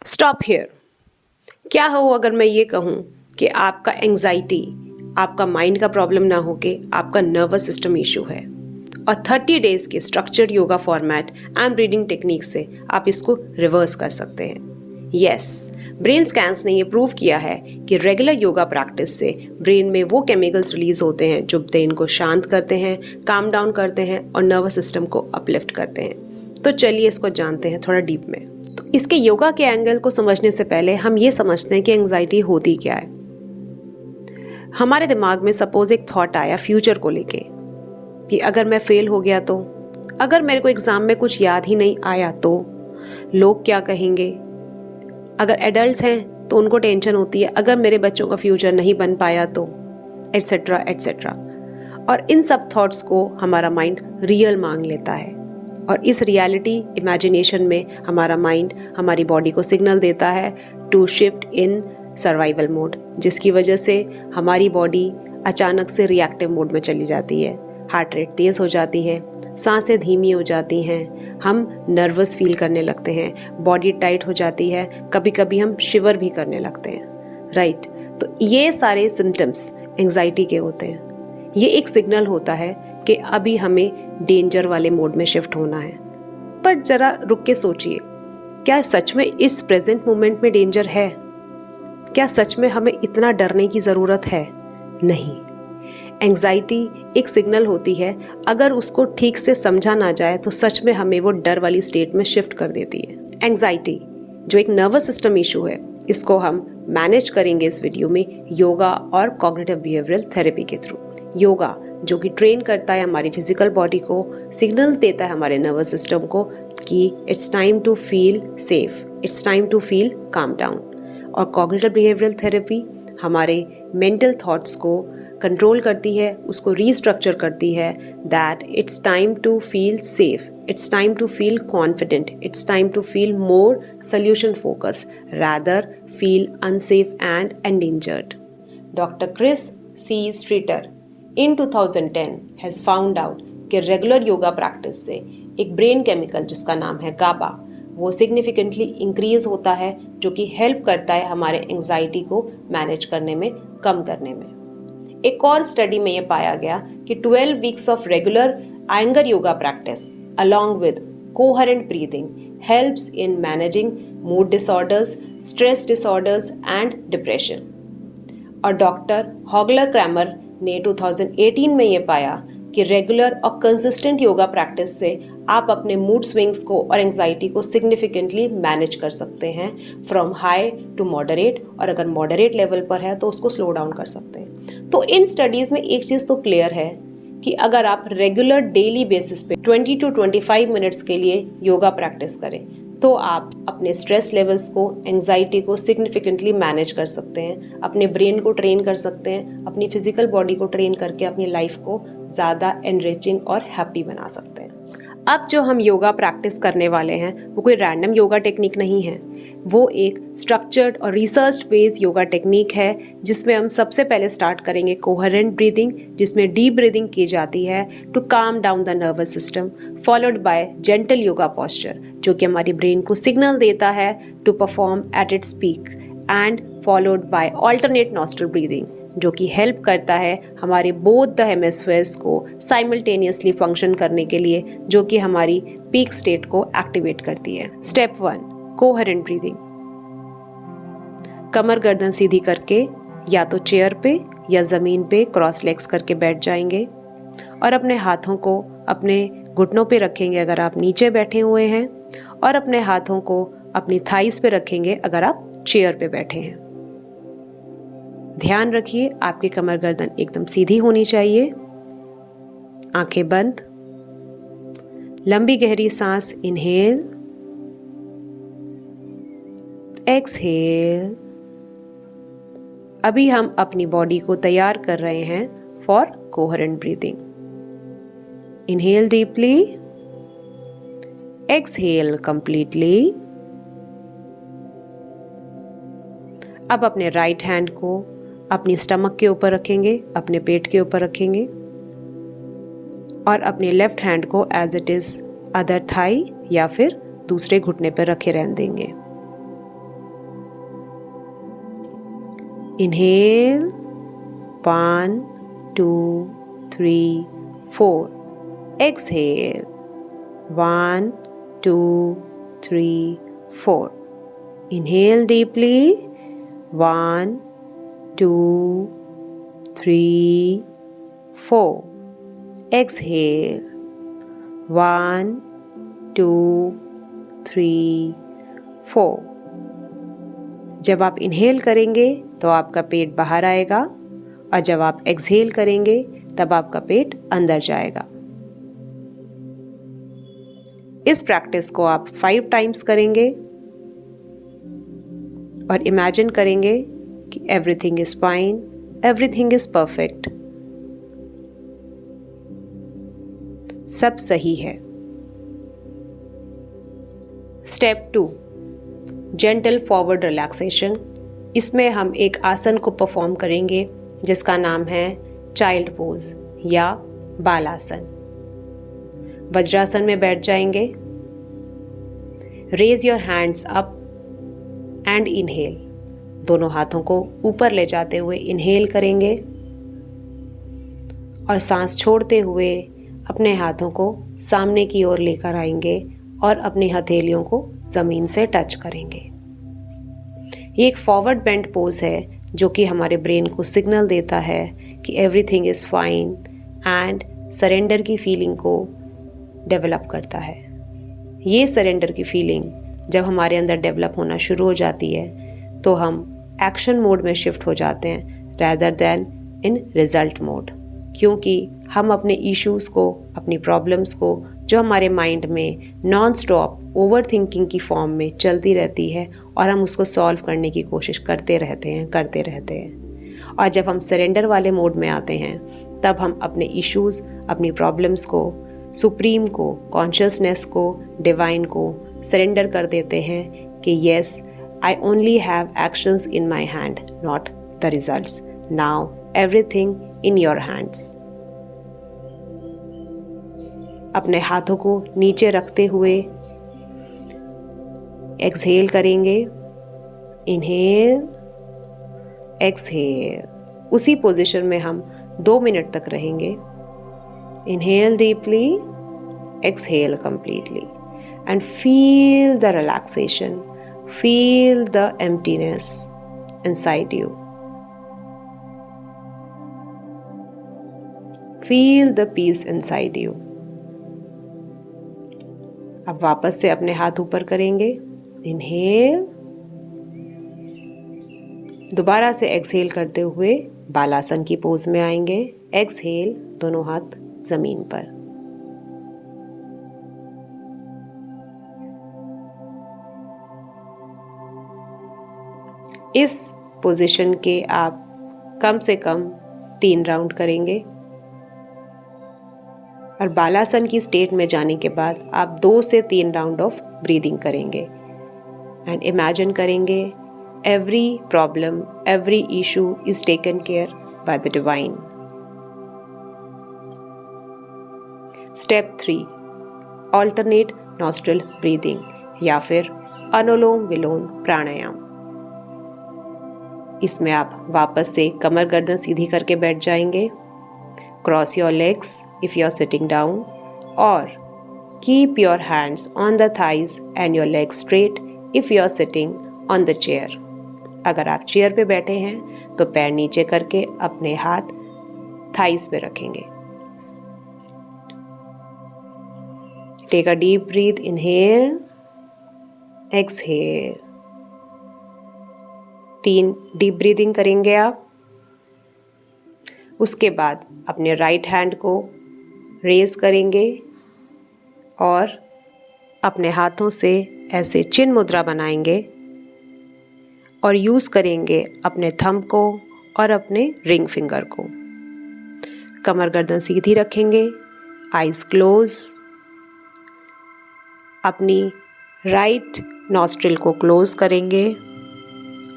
Stop here. क्या हो अगर मैं ये कहूँ कि आपका एंजाइटी आपका माइंड का प्रॉब्लम ना होके आपका नर्वस सिस्टम इशू है और 30 डेज के structured yoga format and breathing technique से आप इसको रिवर्स कर सकते हैं। यस, ब्रेन स्कैन्स ने ये प्रूव किया है कि रेगुलर योगा प्रैक्टिस से ब्रेन में वो केमिकल्स रिलीज होते हैं जो ब्रेन को शांत करते हैं, काम डाउन करते हैं और नर्वस सिस्टम को अपलिफ्ट करते हैं। तो चलिए इसको जानते हैं थोड़ा डीप में। तो इसके योगा के एंगल को समझने से पहले हम ये समझते हैं कि एंजाइटी होती क्या है। हमारे दिमाग में सपोज एक थॉट आया फ्यूचर को लेके कि अगर मैं फेल हो गया तो, अगर मेरे को एग्जाम में कुछ याद ही नहीं आया तो, लोग क्या कहेंगे। अगर एडल्ट्स हैं तो उनको टेंशन होती है अगर मेरे बच्चों का फ्यूचर नहीं बन पाया तो, एटसेट्रा एटसेट्रा। और इन सब थॉट्स को हमारा माइंड रियल मांग लेता है और इस रियलिटी इमेजिनेशन में हमारा माइंड हमारी बॉडी को सिग्नल देता है to shift in survival mode, जिसकी वजह से हमारी बॉडी अचानक से रिएक्टिव मोड में चली जाती है। हार्ट रेट तेज़ हो जाती है, सांसें धीमी हो जाती हैं, हम नर्वस फील करने लगते हैं, बॉडी टाइट हो जाती है, कभी कभी हम शिवर भी करने लगते हैं, राइट। तो ये सारे सिम्टम्स एंजाइटी के होते हैं। ये एक सिग्नल होता है कि अभी हमें डेंजर वाले मोड में शिफ्ट होना है। पर ज़रा रुक के सोचिए, क्या सच में इस प्रेजेंट मोमेंट में डेंजर है? क्या सच में हमें इतना डरने की ज़रूरत है? नहीं। एंजाइटी एक सिग्नल होती है, अगर उसको ठीक से समझा ना जाए तो सच में हमें वो डर वाली स्टेट में शिफ्ट कर देती है। एंजाइटी जो एक नर्वस सिस्टम इशू है, इसको हम मैनेज करेंगे इस वीडियो में योगा और कॉग्निटिव बिहेवियरल थेरेपी के थ्रू। योगा जो कि ट्रेन करता है हमारी फिजिकल बॉडी को, सिग्नल देता है हमारे नर्वस सिस्टम को कि it's time to feel safe, it's time to feel calm down. और कॉग्निटिव बिहेवियरल थेरेपी हमारे मेंटल थॉट्स को कंट्रोल करती है, उसको रीस्ट्रक्चर करती है that it's time to feel safe, it's time to feel confident, it's time to feel more solution focus rather feel unsafe and endangered. Doctor Chris C Streeter in 2010 has found out कि regular yoga practice से एक brain chemical जिसका नाम है गाबा, वो significantly increase होता है, जो कि हेल्प करता है हमारे एंजाइटी को मैनेज करने में, कम करने में। एक और स्टडी में ये पाया गया कि 12 weeks of regular anger yoga practice along with coherent breathing helps in managing mood disorders, stress disorders and depression। और डॉक्टर हॉगलर क्रैमर ने 2018 में ये पाया कि रेगुलर और कंसिस्टेंट योगा प्रैक्टिस से आप अपने मूड स्विंग्स को और एंजाइटी को सिग्निफिकेंटली मैनेज कर सकते हैं फ्रॉम हाई टू मॉडरेट, और अगर मॉडरेट लेवल पर है तो उसको स्लो डाउन कर सकते हैं। तो इन स्टडीज़ में एक चीज़ तो क्लियर है कि अगर आप रेगुलर डेली बेसिस पे 20 to 25 मिनट्स के लिए योगा प्रैक्टिस करें तो आप अपने स्ट्रेस लेवल्स को, एंजाइटी को सिग्निफिकेंटली मैनेज कर सकते हैं, अपने ब्रेन को ट्रेन कर सकते हैं, अपनी फिजिकल बॉडी को ट्रेन करके अपनी लाइफ को ज़्यादा एनरिचिंग और हैप्पी बना सकते हैं। अब जो हम योगा प्रैक्टिस करने वाले हैं वो कोई रैंडम योगा टेक्निक नहीं है, वो एक स्ट्रक्चर्ड और रिसर्च बेस्ड योगा टेक्निक है, जिसमें हम सबसे पहले स्टार्ट करेंगे कोहेरेंट ब्रीदिंग, जिसमें डीप ब्रीदिंग की जाती है to calm down the nervous system, followed by gentle yoga posture जो कि हमारी ब्रेन को सिग्नल देता है to perform at its peak, and followed by alternate nostril breathing जो कि हेल्प करता है हमारे बोथ द हेमिस्फीयर्स को साइमल्टेनियसली फंक्शन करने के लिए, जो कि हमारी पीक स्टेट को एक्टिवेट करती है। Step 1, coherent breathing. कमर गर्दन सीधी करके या तो चेयर पे या ज़मीन पे क्रॉस लेग्स करके बैठ जाएंगे और अपने हाथों को अपने घुटनों पे रखेंगे अगर आप नीचे बैठे हुए हैं, और अपने हाथों को अपनी थाइस पे रखेंगे अगर आप चेयर पे बैठे हैं। ध्यान रखिए आपकी कमर गर्दन एकदम सीधी होनी चाहिए। आंखें बंद, लंबी गहरी सांस इनहेल, एक्सहेल। अभी हम अपनी बॉडी को तैयार कर रहे हैं for coherent breathing. Inhale deeply, exhale completely. अब अपने राइट हैंड को अपनी स्टमक के ऊपर रखेंगे, अपने पेट के ऊपर रखेंगे, और अपने लेफ्ट हैंड को as it is other thigh या फिर दूसरे घुटने पर रखे रहने देंगे। Inhale, 1, 2, 3, 4. Exhale, 1, 2, 3, 4. Inhale deeply, 1, 2, 3, 4. Exhale, 1, 2, 3, 4. जब आप इनहेल करेंगे तो आपका पेट बाहर आएगा और जब आप एक्सहेल करेंगे तब आपका पेट अंदर जाएगा। इस प्रैक्टिस को आप 5 टाइम्स करेंगे और इमेजिन करेंगे कि everything is fine, everything is perfect, सब सही है। Step 2, gentle forward relaxation. इसमें हम एक आसन को परफॉर्म करेंगे जिसका नाम है चाइल्ड पोज या बालासन। वज्रासन में बैठ जाएंगे। Raise your hands up and inhale. दोनों हाथों को ऊपर ले जाते हुए इनहेल करेंगे और सांस छोड़ते हुए अपने हाथों को सामने की ओर लेकर आएंगे और अपनी हथेलियों को ज़मीन से टच करेंगे। ये एक फॉरवर्ड बेंट पोज है जो कि हमारे ब्रेन को सिग्नल देता है कि everything is fine and surrender की फीलिंग को डेवलप करता है। ये सरेंडर की फीलिंग जब हमारे अंदर डेवलप होना शुरू हो जाती है तो हम एक्शन मोड में शिफ्ट हो जाते हैं rather then in result mode, क्योंकि हम अपने इश्यूज़ को, अपनी प्रॉब्लम्स को जो हमारे माइंड में नॉन स्टॉप ओवर थिंकिंग की फॉर्म में चलती रहती है और हम उसको सॉल्व करने की कोशिश करते रहते हैं। और जब हम सरेंडर वाले मोड में आते हैं तब हम अपने इश्यूज़, अपनी प्रॉब्लम्स को, सुप्रीम को, कॉन्शियसनेस को, डिवाइन को सरेंडर कर देते हैं कि yes, I only have actions in my hand, not the results. Now everything in your hands. अपने हाथों को नीचे रखते हुए एक्सहेल करेंगे। Inhale, exhale. उसी पोजीशन में हम 2 मिनट तक रहेंगे। Inhale deeply, exhale completely and feel the relaxation, feel the emptiness inside you. Feel the peace inside you. अब वापस से अपने हाथ ऊपर करेंगे। इनहेल, दोबारा से एक्सहेल करते हुए बालासन की पोज में आएंगे। एक्सहेल, दोनों हाथ जमीन पर। इस पोजीशन के आप कम से कम 3 राउंड करेंगे और बालासन की स्टेट में जाने के बाद आप 2 से 3 राउंड ऑफ ब्रीदिंग करेंगे एंड इमेजिन करेंगे every problem, every issue is taken care by the divine. Step 3, alternate nostril breathing या फिर अनुलोम विलोम प्राणायाम। इसमें आप वापस से कमर गर्दन सीधी करके बैठ जाएंगे। Cross your legs if you are sitting down और keep your hands on the thighs and your legs straight if you are sitting on the chair. अगर आप चेयर पे बैठे हैं तो पैर नीचे करके अपने हाथ थाइज पे रखेंगे। Take a deep breath, inhale, exhale. 3 deep breathing करेंगे आप। उसके बाद अपने राइट हैंड को रेज करेंगे और अपने हाथों से ऐसे चिन्ह मुद्रा बनाएंगे और यूज़ करेंगे अपने थंब को और अपने रिंग फिंगर को। कमर गर्दन सीधी रखेंगे, आइज क्लोज। अपनी राइट नॉस्ट्रिल को क्लोज करेंगे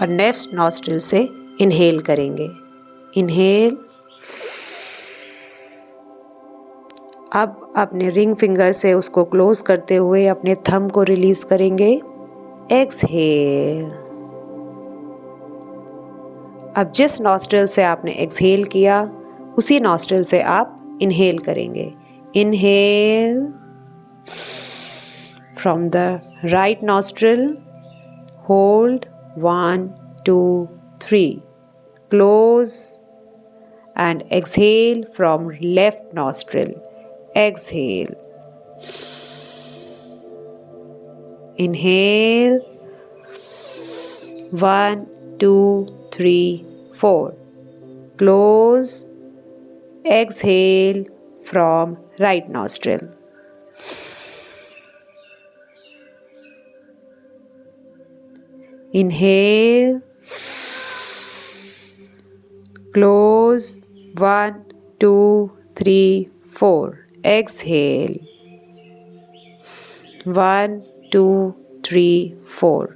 और लेफ्ट नॉस्ट्रिल से इनहेल करेंगे। इनहेल। अब अपने रिंग फिंगर से उसको क्लोज करते हुए अपने थंब को रिलीज करेंगे। एक्सहेल। अब जिस नॉस्ट्रिल से आपने एक्सहेल किया उसी नॉस्ट्रिल से आप इनहेल करेंगे। Inhale from the right nostril, hold 1 2 3, close and exhale from left nostril. Exhale. Inhale. 1 2 3 4. Close. Exhale from right nostril. Inhale. Close. 1 2 3 4. Exhale. 1 2 3 4.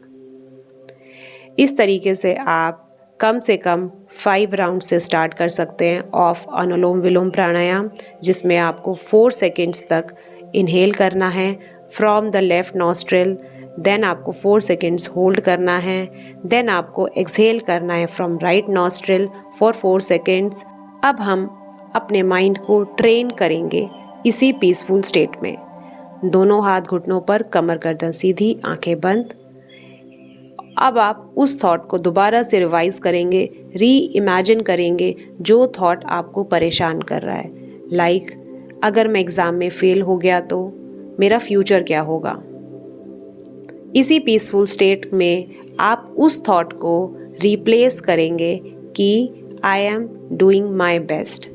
इस तरीके से आप कम से कम 5 राउंड से स्टार्ट कर सकते हैं ऑफ अनुलोम विलोम प्राणायाम, जिसमें आपको 4 सेकेंड्स तक इनहेल करना है from the left nostril, then आपको 4 सेकेंड्स होल्ड करना है, देन आपको एक्सहेल करना है from right nostril for 4 seconds. अब हम अपने माइंड को ट्रेन करेंगे इसी पीसफुल स्टेट में। दोनों हाथ घुटनों पर, कमर गर्दन सीधी, आंखें बंद। अब आप उस थॉट को दोबारा से रिवाइज करेंगे, री इमेजिन करेंगे जो थॉट आपको परेशान कर रहा है। लाइक अगर मैं एग्ज़ाम में फ़ेल हो गया तो मेरा फ्यूचर क्या होगा। इसी पीसफुल स्टेट में आप उस थॉट को रिप्लेस करेंगे कि I am doing my best.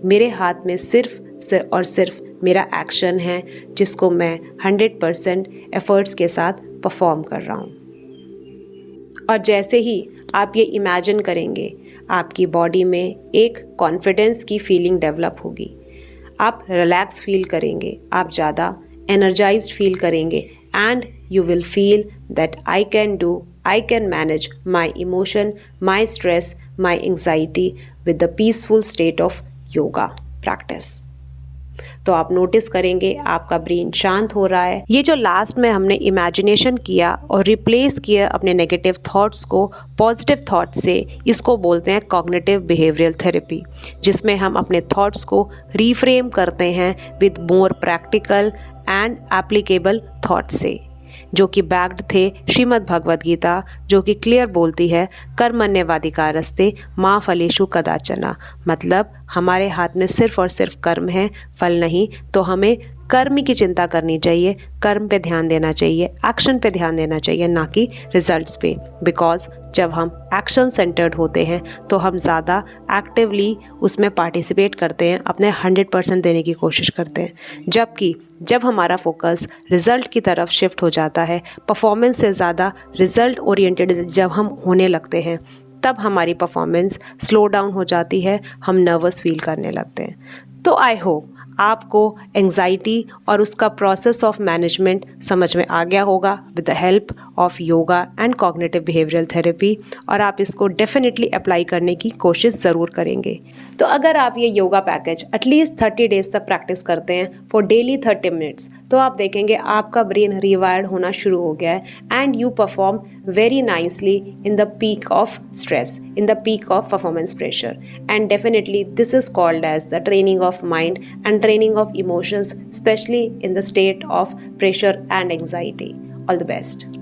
मेरे हाथ में सिर्फ और सिर्फ मेरा एक्शन है जिसको मैं 100% एफर्ट्स के साथ परफॉर्म कर रहा हूँ। और जैसे ही आप ये इमेजिन करेंगे, आपकी बॉडी में एक कॉन्फिडेंस की फीलिंग डेवलप होगी। आप रिलैक्स फील करेंगे, आप ज़्यादा एनर्जाइज्ड फील करेंगे and you will feel that I can manage my emotion, my stress, my anxiety with the peaceful state of yoga practice. तो आप नोटिस करेंगे आपका ब्रेन शांत हो रहा है। ये जो लास्ट में हमने इमेजिनेशन किया और रिप्लेस किया अपने नेगेटिव थॉट्स को पॉजिटिव थॉट्स से, इसको बोलते हैं कॉग्निटिव बिहेवियरल थेरेपी, जिसमें हम अपने थॉट्स को रीफ्रेम करते हैं with more practical and applicable thoughts से, जो कि बैक्ड थे श्रीमद् भगवद गीता, जो कि क्लियर बोलती है कर्मण्येवाधिकारस्ते मा फलेषु कदाचन। मतलब हमारे हाथ में सिर्फ और सिर्फ कर्म है, फल नहीं। तो हमें कर्म की चिंता करनी चाहिए, कर्म पे ध्यान देना चाहिए, एक्शन पे ध्यान देना चाहिए, ना कि रिजल्ट्स पे। बिकॉज जब हम एक्शन सेंटर्ड होते हैं तो हम ज़्यादा एक्टिवली उसमें पार्टिसिपेट करते हैं, अपने 100% देने की कोशिश करते हैं। जबकि जब हमारा फोकस रिज़ल्ट की तरफ शिफ्ट हो जाता है, परफॉर्मेंस से ज़्यादा रिज़ल्ट ओरिएंटेड जब हम होने लगते हैं, तब हमारी परफॉर्मेंस स्लो डाउन हो जाती है, हम नर्वस फील करने लगते हैं। तो आई होप आपको एंग्जाइटी और उसका प्रोसेस ऑफ मैनेजमेंट समझ में आ गया होगा with the help of yoga and cognitive behavioural therapy, और आप इसको डेफिनेटली अप्लाई करने की कोशिश ज़रूर करेंगे। तो अगर आप ये योगा पैकेज एटलीस्ट 30 डेज तक प्रैक्टिस करते हैं फॉर डेली 30 मिनट्स, तो आप देखेंगे आपका ब्रेन रिवायर्ड होना शुरू हो गया है and you perform very nicely in the peak of stress, in the peak of performance pressure. And definitely this is called as the training of mind and training of emotions, especially in the state of pressure and anxiety. All the best.